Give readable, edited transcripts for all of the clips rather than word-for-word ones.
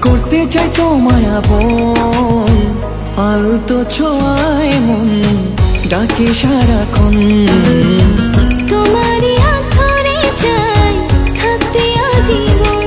করতে চাই তোমায় আপন, আলতো ছোঁয়ায় মন ডাকে সারাক্ষণ। তোমারই হাত ধরে চাই থাকতে আজীবন।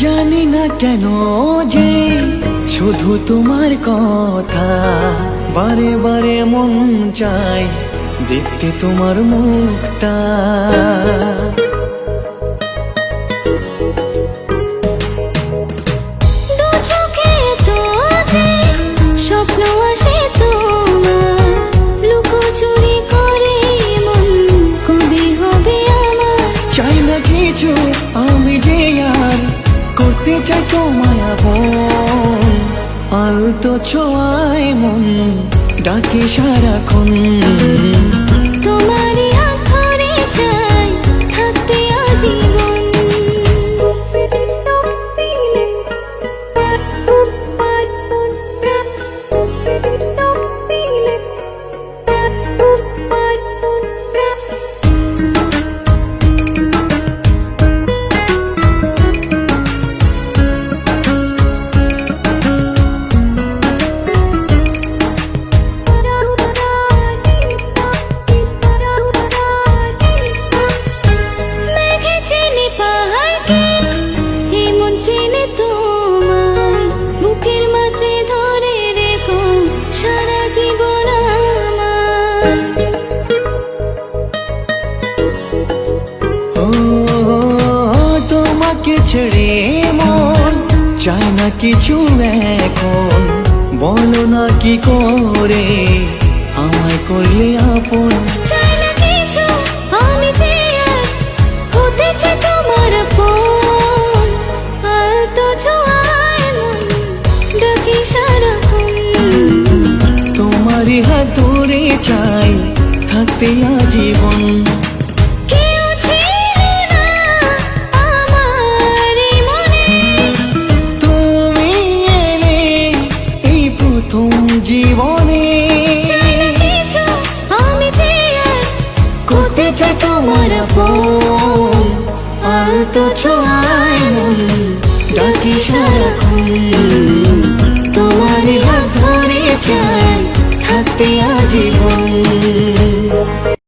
জানি না কেন যে শুধু তোমার কথা বারে বারে মন চায় দেখতে তোমার মুখটা। দু চোখে তো যে স্বপ্ন আসে তোমার, লুকোচুরি করে মন কবে হবে আমার। চাই না কিছু আমি যে আর করতে চাই তোমায় আপন, আলতো ছোঁয়ায় মন ডাকে সারাক্ষণ। তোমারই হাত ধরে চাই থাকতে আজীবন। তোমাকে ছেড়ে মন চায় না কিছু এখন, বলো না কি করে আমায় করলে আপন। চাই না কিছু আমি যে আর হতে চাই তোমার আপন, আলতো ছোঁয়ায় মন ডাকে সারাক্ষণ। তোমারই হাত ধরে চাই থাকতে আজীবন। কেউ ছিল না আমার এই মনে, তুমি এলে এই প্রথম জীবনে। চাই না কিছু আমি যে আর করতে চাই তোমার আপন, আলতো ছোঁয়ায় মন ডাকে সারাক্ষণ। তোমারই হাত ধরে চাই থাকতে আজীবন।